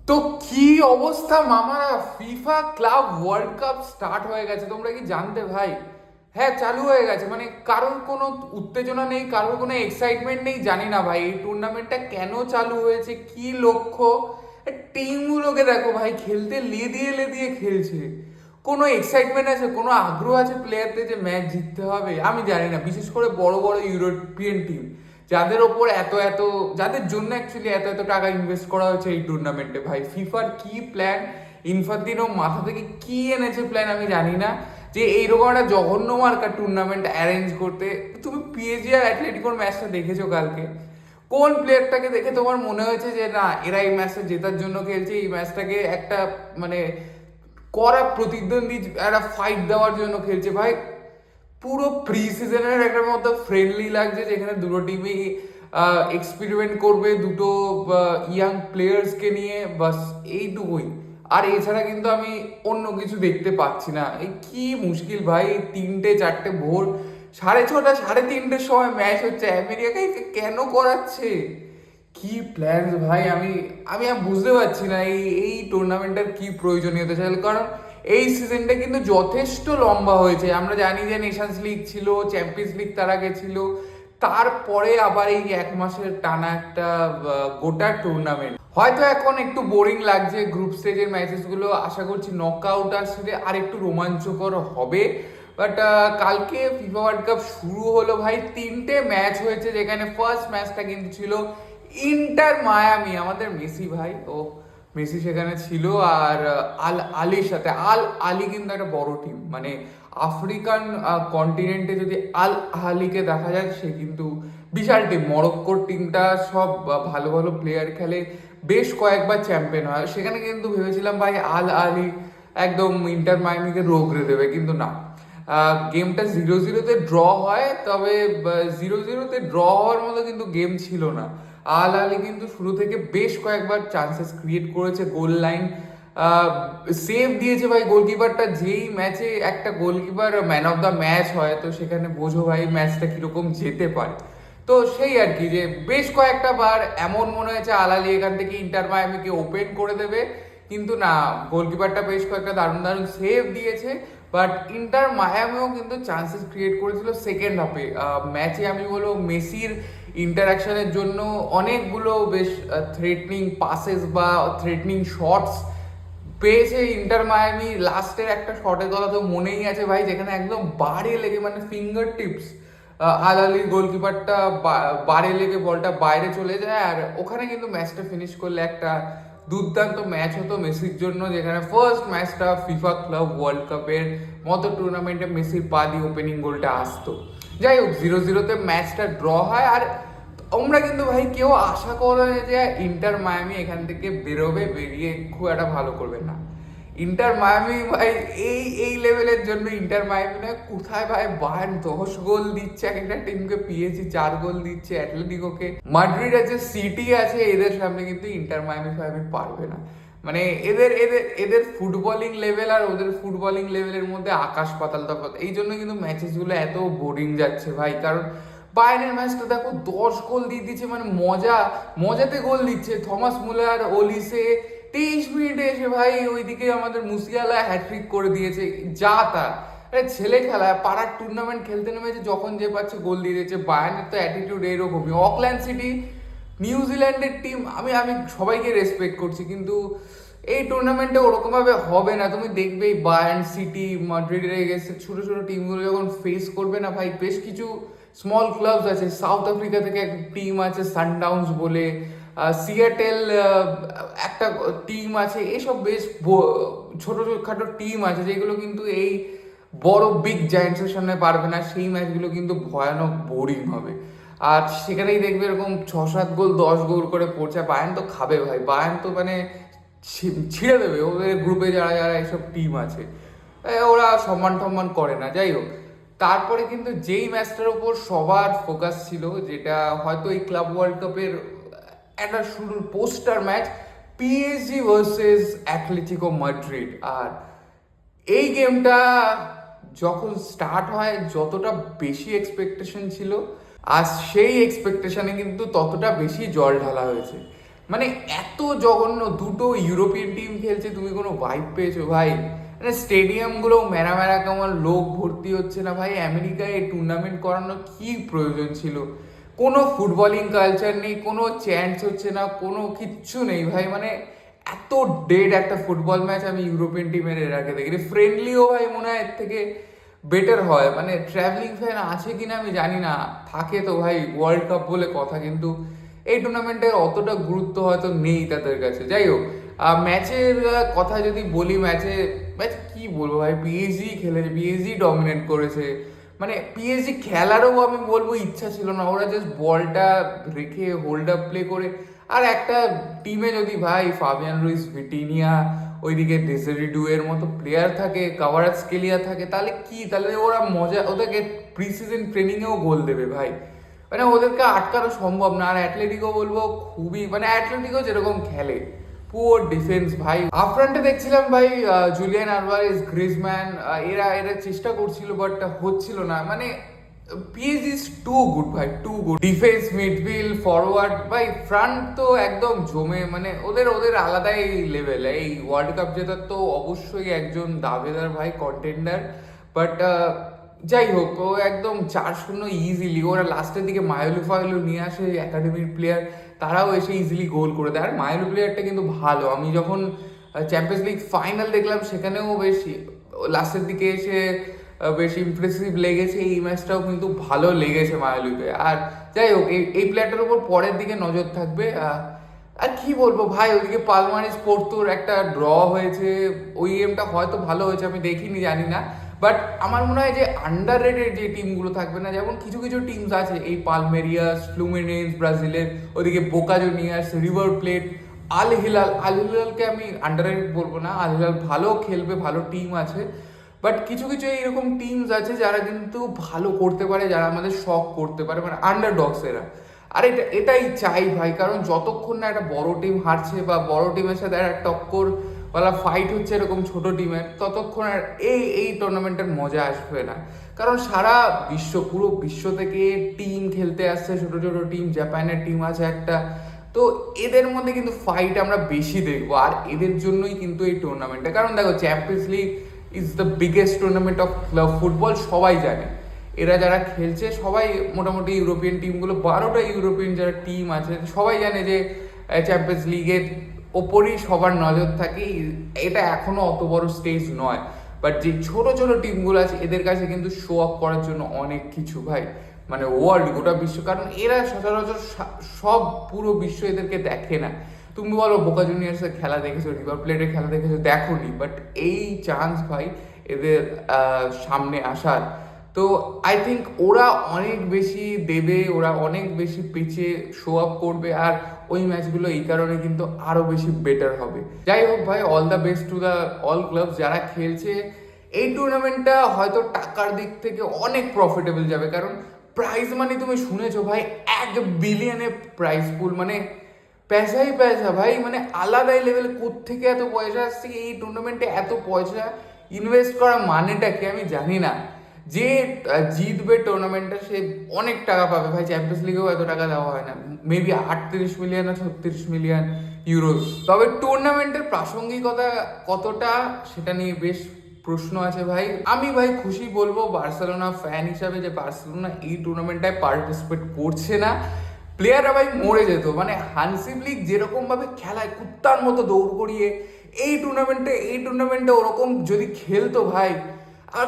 তো কি অবস্থা মামারা, FIFA club world cup start হয়ে গেছে, তোমরা কি জানতে ভাই? হ্যাঁ, চালু হয়ে গেছে। মানে কারোর কোনো উত্তেজনা নেই, কারোর কোনো এক্সাইটমেন্ট নেই, জানি না ভাই এই টুর্নামেন্টটা কেন চালু হয়েছে, কি লক্ষ্য। টিমগুলোকে দেখো ভাই, খেলতে লেদিয়ে লেদিয়ে খেলছে। কোনো এক্সাইটমেন্ট আছে, কোনো আগ্রহ আছে প্লেয়ারদের যে ম্যাচ জিততে হবে? আমি জানি না। বিশেষ করে বড় বড় ইউরোপিয়ান টিম, যাদের ওপর এত এত, যাদের জন্য অ্যাকচুয়ালি এত এত টাকা ইনভেস্ট করা হয়েছে এই টুর্নামেন্টে, ভাই ফিফার কি প্ল্যান, ইনফান্তিনো মাথা থেকে কি এনেছে প্ল্যান আমি জানি না, যে এইরকম একটা জঘন্য মার্কা টুর্নামেন্ট অ্যারেঞ্জ করতে। তুমি পিএসজি আর অ্যাথলেটিকোর ম্যাচটা দেখেছো কালকে? কোন প্লেয়ারটাকে দেখে তোমার মনে হয়েছে যে না, এরা এই ম্যাচটা জেতার জন্য খেলছে, এই ম্যাচটাকে একটা মানে কড়া প্রতিদ্বন্দ্বী, একটা ফাইট দেওয়ার জন্য খেলছে? ভাই পুরো প্রি সিজনের একটা মতো ফ্রেন্ডলি লাগছে, যেখানে দুটো টিমই এক্সপেরিমেন্ট করবে, দুটো ইয়াং প্লেয়ার্সকে নিয়ে, বাস এইটুকুই। আর এছাড়া কিন্তু আমি অন্য কিছু দেখতে পাচ্ছি না। এই কি মুশকিল ভাই, এই 3টে 4টে ভোর, 6:30 3:30-এর সময় ম্যাচ হচ্ছে আমেরিকায়, কেন করাচ্ছে? কি প্ল্যান ভাই, আমি আমি আর বুঝতে পারছি না এই এই টুর্নামেন্টের কি প্রয়োজনীয়তা ছিল। কারণ এই সিজনটা কিন্তু যথেষ্ট লম্বা হয়েছে। আমরা জানি যে নেশনস লিগ ছিল, চ্যাম্পিয়ন্স লিগ তার আগে ছিল, তারপরে আবার এই 1 মাসের টানা একটা গোটা টুর্নামেন্ট। হয়তো এখন একটু বোরিং লাগছে গ্রুপ স্টেজের ম্যাচেসগুলো, আশা করছি নকআউট আসলে আর একটু রোমাঞ্চকর হবে। বাট কালকে ফিফা ওয়ার্ল্ড কাপ শুরু হলো ভাই, 3টে ম্যাচ হয়েছে, যেখানে ফার্স্ট ম্যাচটা কিন্তু ছিল ইন্টার মায়ামি, আমাদের মেসি ভাই, ও মেসি সেখানে ছিল। আর আল আলির সাথে, আল আলি কিন্তু একটা বড় টিম, মানে আফ্রিকান কন্টিনেন্টে যদি আল আলিকে দেখা যায়, সে কিন্তু বিশাল টিম। মরক্কোর টিমটা সব ভালো ভালো প্লেয়ার খেলে, বেশ কয়েকবার চ্যাম্পিয়ন হয়। সেখানে কিন্তু ভেবেছিলাম ভাই আল আলি একদম ইন্টার মায়ামিকে রোগড়ে দেবে, কিন্তু না। গেমটা 0-0-তে ড্র হয়, তবে 0-0-তে ড্র হওয়ার মতো কিন্তু গেম ছিল না। আল আলি কিন্তু শুরু থেকে বেশ কয়েকবার চান্সেস ক্রিয়েট করেছে, গোল লাইন সেভ দিয়েছে ভাই গোলকিপারটা। যেই ম্যাচে একটা goalkeeper man of the match হয়, তো সেখানে বোঝো ভাই ম্যাচটা কিরকম যেতে পারে। তো সেই আর কি, যে বেশ কয়েকটা বার এমন মনে হয়েছে আল আলি এখান থেকে ইন্টার মায়ামিকে ওপেন করে দেবে, কিন্তু না, গোলকিপারটা বেশ কয়েকটা দারুণ দারুণ সেভ দিয়েছে। বাট ইন্টার মায়ামিও কিন্তু চান্সেস ক্রিয়েট করেছিল সেকেন্ড হাফে। ম্যাচে আমি বলবো মেসির ইন্টারাকশনের জন্য অনেকগুলো বেশ থ্রেটনিং পাসেস বা থ্রেটনিং শটস পেয়েছে ইন্টার মায়ামি। লাস্টের একটা শটের কথা তো মনেই আছে ভাই, যেখানে একদম বারে লেগে, মানে ফিঙ্গার টিপস আল আলির গোলকিপারটা বারে লেগে বলটা বাইরে চলে যায়। আর ওখানে কিন্তু ম্যাচটা ফিনিশ করলে একটা দুর্দান্ত ম্যাচ হতো মেসির জন্য, যেখানে ফার্স্ট ম্যাচটা ফিফা ক্লাব ওয়ার্ল্ড কাপের মতো টুর্নামেন্টে মেসির পা দিয়ে ওপেনিং গোলটা আসতো। যাই হোক, 0-0-তে ম্যাচটা ড্র হয়। আর আমরা কিন্তু ভাই কেউ আশা করে যে ইন্টার মায়ামি এখান থেকে বেরোবে, বেরিয়ে খুব একটা ভালো করবে না। ইন্টার মায়ামি ভাই এই এই লেভেলের জন্য ইন্টার মায়ামি নয়, কোথায় ভাই বায়ার্ন 10 গোল দিচ্ছে এক একটা টিমকে, পিএসজি 4 গোল দিচ্ছে অ্যাটলেটিকোকে, মাদ্রিদ আছে, সিটি আছে, এদের সামনে কিন্তু ইন্টার মায়ামি ফায়ামি পারবে না। মানে এদের এদের এদের ফুটবলিং লেভেল আর ওদের ফুটবলিং লেভেলের মধ্যে আকাশ পাতাল তফাৎ। এই জন্য কিন্তু ম্যাচেসগুলো এত বোরিং যাচ্ছে ভাই। কারণ বায়ার্নের ম্যাচটা দেখো, 10 গোল দিয়ে দিচ্ছে, মানে মজাতে গোল দিচ্ছে। থমাস মুলার, ওলিসে 23 মিনিটে এসে ভাই ওইদিকে আমাদের মুসিয়ালা হ্যাট্রিক করে দিয়েছে, যা তা। আরে ছেলে খেলা, পাড়ার টুর্নামেন্ট খেলতে নেমেছে, যখন যে পাচ্ছে গোল দিয়ে দিয়েছে। বায়ার্নের তো অ্যাটিটিউড এরকমই। অকল্যান্ড সিটি নিউজিল্যান্ডের টিম, আমি আমি সবাইকে রেসপেক্ট করছি, কিন্তু এই টুর্নামেন্টে ওরকমভাবে হবে না। তুমি দেখবেই বায়ার্ন, সিটি, মাদ্রিডের গেছে ছোটো ছোটো টিমগুলো যখন ফেস করবে না ভাই, বেশ কিছু স্মল ক্লাবস আছে, সাউথ আফ্রিকা থেকে একটা টিম আছে সানডাউন্স বলে, সিয়াটেল একটা টিম আছে, এসব বেশ ছোটো খাটো টিম আছে, যেগুলো কিন্তু এই বড় বিগ জায়ান্টসের সামনে পারবে না। সেই ম্যাচগুলো কিন্তু ভয়ানক বোরিং হবে। আর সেখানেই দেখবে এরকম 6-7 গোল 10 গোল করে পড়ছে। বায়ার্ন তো খাবে ভাই, বায়ার্ন তো মানে ছিঁড়ে দেবে ওদের গ্রুপে যারা যারা এসব টিম আছে। ওরা সম্মান টম্মান করে না। যাই হোক, তারপরে কিন্তু যেই ম্যাচটার ওপর সবার ফোকাস ছিল, যেটা হয়তো এই ক্লাব ওয়ার্ল্ড কাপের একটা শুরুর poster match, PSG versus Atletico Madrid. আর এই গেমটা যখন স্টার্ট হয়, যতটা বেশি এক্সপেকটেশন ছিল, আর সেই এক্সপেকটেশনে কিন্তু ততটা বেশি জল ঢালা হয়েছে। মানে এত জঘন্য, দুটো ইউরোপিয়ান টিম খেলছে, তুমি কোনো ভাইব পেয়েছো ভাই? মানে স্টেডিয়ামগুলো মেরা মেরা কেমন, লোক ভর্তি হচ্ছে না ভাই। আমেরিকায় এই টুর্নামেন্ট করানোর কি প্রয়োজন ছিল? কোনো ফুটবলিং কালচার নেই, কোনো চ্যান্স হচ্ছে না, কোনো কিচ্ছু নেই ভাই। মানে এত ডেড একটা ফুটবল ম্যাচ আমি ইউরোপিয়ান টিমের এর আগে দেখি। ফ্রেন্ডলিও ভাই মনে হয় এর থেকে বেটার হয়। মানে ট্রাভেলিং ফ্যান আছে কিনা আমি জানি না, থাকে তো ভাই, ওয়ার্ল্ড কাপ বলে কথা, কিন্তু এই টুর্নামেন্টের অতটা গুরুত্ব হয়তো নেই তাদের কাছে। যাই হোক, ম্যাচের কথা যদি বলি, ম্যাচ কি বলবো ভাই, পিএসজি খেলেছে, পিএসজি ডমিনেট করেছে। মানে পিএসজি খেলারও আমি বলবো ইচ্ছা ছিল না, ওরা জাস্ট বলটা রেখে হোল্ড আপ প্লে করে। আর একটা টিমে যদি ভাই ফাবিয়ান রুইস, ভিটিনিয়া, ওইদিকে ডেসেরি ডুয়ের মতো প্লেয়ার থাকে, কাভারাৎসকেলিয়া থাকে, তাহলে ওরা মজা, ওদেরকে প্রি সিজন ট্রেনিংয়েও গোল দেবে ভাই। মানে ওদেরকে আটকানো সম্ভব না। আর অ্যাটলেটিকো বলবো খুবই, মানে অ্যাটলেটিকো যেরকম খেলে, পুয়ার ডিফেন্স ভাই। আপফ্রন্টে দেখছিলাম ভাই জুলিয়ান আলভারেজ, গ্রিজম্যান, এরা চেষ্টা করছিল বাট হচ্ছিল না। মানে পিএসজি ইজ টু গুড ভাই, too good. Defence, midfield, forward ভাই, ফ্রন্ট তো একদম জমে, মানে ওদের ওদের আলাদাই লেভেল। এই ওয়ার্ল্ড কাপ জেতার তো অবশ্যই একজন দাবেদার ভাই, কন্টেন্ডার। বাট যাই হোক, ও একদম 4-0 ইজিলি। ওরা লাস্টের দিকে মায়োলু ফায়োলু নিয়ে আসে, একাডেমির প্লেয়ার, তারাও এসে ইজিলি গোল করে দেয়। আর মায়োলু প্লেয়ারটা কিন্তু ভালো। আমি যখন চ্যাম্পিয়ন্স লিগ ফাইনাল দেখলাম, সেখানেও বেশ লাস্টের দিকে এসে বেশ ইমপ্রেসিভ লেগেছে। এই ম্যাচটাও কিন্তু ভালো লেগেছে মায়োলুকে। আর যাই হোক, এই প্লেয়ারটার উপর পরের দিকে নজর থাকবে। আর কি বলবো ভাই, ওইদিকে পালমারিস পোর্তোর একটা ড্র হয়েছে, ওই গেমটা হয়তো ভালো হয়েছে, আমি দেখিনি, জানি না। বাট আমার মনে হয় যে আন্ডার রেটেড যে টিমগুলো থাকবে না, যেমন কিছু কিছু টিমস আছে, এই পালমেরিয়াস, ফ্লুমিনেন্স ব্রাজিলের, ওদিকে বোকা জুনিয়ার্স, রিভার প্লেট, আল হিলালকে আমি আন্ডার রেটেড বলবো না, আল হিলাল ভালো খেলবে, ভালো টিম আছে। বাট কিছু কিছু এইরকম টিমস আছে যারা কিন্তু ভালো করতে পারে, যারা আমাদের শক করতে পারে, মানে আন্ডারডগস এরা। আর এটাই চাই ভাই, কারণ যতক্ষণ না একটা বড় টিম হারছে বা বড় টিমের সাথে একটা টক্কর ওলা ফাইট হচ্ছে এরকম ছোট টিমের, ততক্ষণ আর এই টুর্নামেন্টের মজা আসবে না। কারণ সারা বিশ্ব, পুরো বিশ্ব থেকে টিম খেলতে আসছে, ছোট ছোট টিম, জাপানের টিম আছে একটা, তো এদের মধ্যে কিন্তু ফাইট আমরা বেশি দেখবো। আর এদের জন্যই কিন্তু এই টুর্নামেন্টটা, কারণ দেখো champions league is the biggest tournament of club football, সবাই জানে। এরা যারা খেলছে সবাই মোটামুটি ইউরোপিয়ান টিমগুলো, 12টা ইউরোপিয়ান যারা টিম আছে সবাই জানে যে চ্যাম্পিয়ন্স লিগের ওপরই সবার নজর থাকে। এটা এখনো অত বড় স্টেজ নয়, বাট যে ছোট ছোট টিমগুলো আছে এদের কাছে কিন্তু শো অফ করার জন্য অনেক কিছু ভাই, মানে ওয়ার্ল্ড, গোটা বিশ্ব। কারণ এরা সচরাচর সব পুরো বিশ্ব এদেরকে দেখে না। তুমি বলো বোকা জুনিয়ার্সের খেলা দেখেছো, রিভার প্লেটের খেলা দেখেছো, দেখোনি, বাট এই চান্স ভাই এদের সামনে আসার। তো আই থিঙ্ক ওরা অনেক বেশি দেবে, ওরা অনেক বেশি পিচে শো আপ করবে, আর ওই ম্যাচগুলো এই কারণে কিন্তু আরো বেশি বেটার হবে। যাই হোক ভাই, all the best to the all club যারা খেলছে। এই টুর্নামেন্টটা হয়তো টাকার দিক থেকে অনেক প্রফিটেবল যাবে, কারণ প্রাইজ মানি তুমি শুনেছো ভাই, 1 বিলিয়নের প্রাইজ পুল, মানে পয়সাই পয়সা ভাই। মানে আলাদাই লেভেলে, কোত্থেকে এত পয়সা আসছে এই টুর্নামেন্টে, এত পয়সা ইনভেস্ট করা মানেটা কি আমি জানি না। যে জিতবে টুর্নামেন্টটা সে অনেক টাকা পাবে ভাই। চ্যাম্পিয়ন্স লিগেও এত টাকা দেওয়া হয় না, মেবি 38 মিলিয়ন না 36 মিলিয়ন ইউরোস। তবে টুর্নামেন্টের প্রাসঙ্গিকতা কতটা সেটা নিয়ে বেশ প্রশ্ন আছে ভাই। আমি ভাই খুশি বলবো বার্সেলোনা ফ্যান হিসাবে যে বার্সেলোনা এই টুর্নামেন্টটায় পার্টিসিপেট করছে না। প্লেয়াররা ভাই মরে যেত, মানে হানসি ফ্লিক যেরকম ভাবে খেলায় কুত্তার মতো দৌড় করিয়ে, এই টুর্নামেন্টে ওরকম যদি খেলতো ভাই, আর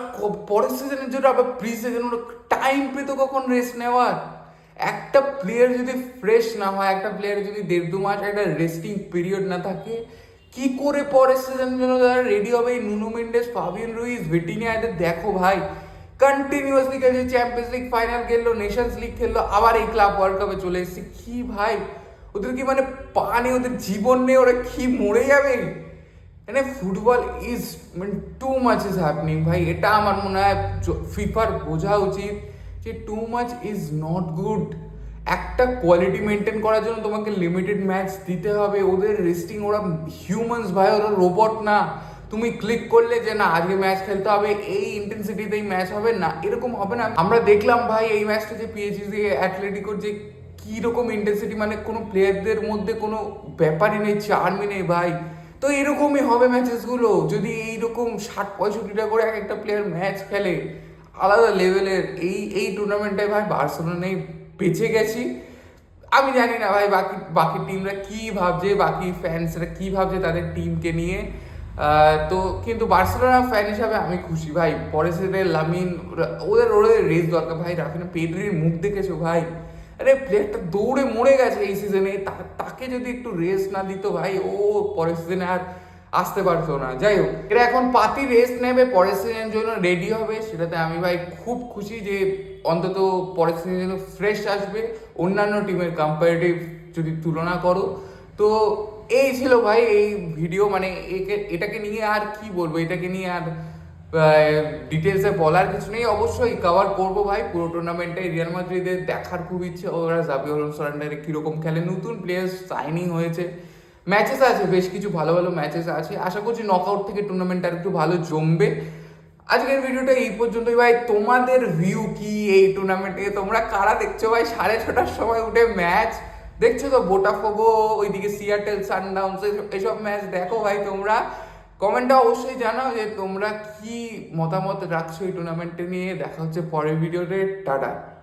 পরের সিজনের জন্য আবার প্রি সিজন টাইম পেতো কখন রেস্ট নেওয়ার। একটা প্লেয়ার যদি ফ্রেশ না হয়, একটা প্লেয়ার যদি 1.5-2 মাস একটা রেস্টিং পিরিয়ড না থাকে, কি করে পরের সিজনের জন্য তারা রেডি হবে? এই নুনো মেন্ডেস, ফাবিয়ান রুইস, ভিটিনিয়া, এদের দেখো ভাই, কন্টিনিউয়াসলি খেলছে, চ্যাম্পিয়ন্স লিগ ফাইনাল খেললো, নেশনস লিগ খেললো, আবার এই ক্লাব ওয়ার্ল্ড কাপে চলে এসেছে। কি ভাই, ওদের কি মানে পানি, ওদের জীবন নেই, ওরা কি মরে যাবে? মানে ফুটবল ইজ, মানে টু মাচ ইজ হ্যাপনিং ভাই। এটা আমার মনে হয় ফিফার বোঝা উচিত যে too much is not good. একটা কোয়ালিটি মেনটেন করার জন্য তোমাকে লিমিটেড ম্যাচ দিতে হবে। ওদের রেস্টিং, ওরা হিউম্যানস ভাই, ওরা রোবট না। তুমি ক্লিক করলে যে না আজকে ম্যাচ খেলতে হবে, এই ইন্টেন্সিটিতেই ম্যাচ হবে, না এরকম হবে না। আমরা দেখলাম ভাই এই ম্যাচটা যে পিএসজি অ্যাথলেটিকোর যে কি রকম ইন্টেন্সিটি, মানে কোনো প্লেয়ারদের মধ্যে কোনো ব্যাপারই নেই, চার্মই নেই ভাই। তো এরকমই হবে ম্যাচেসগুলো, যদি এইরকম 60-65টা করে এক একটা প্লেয়ার ম্যাচ খেলে আলাদা লেভেলের। এই টুর্নামেন্টটায় ভাই বার্সেলোনায় বেঁচে গেছি। আমি জানি না ভাই বাকি বাকি টিমরা কি ভাবছে, বাকি ফ্যান্সরা কি ভাবছে তাদের টিমকে নিয়ে। তো কিন্তু বার্সেলোনা ফ্যান হিসাবে আমি খুশি ভাই। পরে সেটা লামিন, ওদের ওদের রেস দরকার ভাই। রাফিনা পেড্রির মুখ দেখেছো ভাই? আরে প্লেয়ারটা দৌড়ে মরে গেছে এই সিজনে, তাকে যদি একটু রেস না দিত ভাই, ও পরের সিজনে আর আসতে পারতো না। যাই হোক, এরা এখন পাতি রেস্ট নেবে, পরের সিজনের জন্য রেডি হবে। সেটাতে আমি ভাই খুব খুশি যে অন্তত পরের সিজনের জন্য ফ্রেশ আসবে অন্যান্য টিমের কম্পারেটিভ যদি তুলনা করো। তো এই ছিল ভাই এই ভিডিও, মানে এটাকে নিয়ে আর কি বলবো, এটাকে নিয়ে আর ডিটেলসে বলার কিছু নেই। অবশ্যই কভার করবো ভাই পুরো টুর্নামেন্টে। রিয়াল মাদ্রিদের দেখার খুব ইচ্ছে ওরা জাবি আলোনসোর আন্ডারে কীরকম খেলে। নতুন প্লেয়ার্স সাইনিং হয়েছে, ম্যাচেস আছে, বেশ কিছু ভালো ভালো ম্যাচেস আছে। আশা করছি নকআউট থেকে টুর্নামেন্ট আর একটু ভালো জমবে। আজকের ভিডিওটা এই পর্যন্তই ভাই। তোমাদের ভিউ কি এই টুর্নামেন্টে? তোমরা কারা দেখছো ভাই 6:30টার সময় উঠে ম্যাচ দেখছো? তো বোটাফোগো, ওইদিকে সিয়াটেল সানডাউন্স, এসব ম্যাচ দেখো ভাই তোমরা। কমেন্টে অবশ্যই জানাও যে তোমরা কি মতামত রাখছো এই টুর্নামেন্টে নিয়ে। দেখা হচ্ছে পরের ভিডিওতে। টাটা।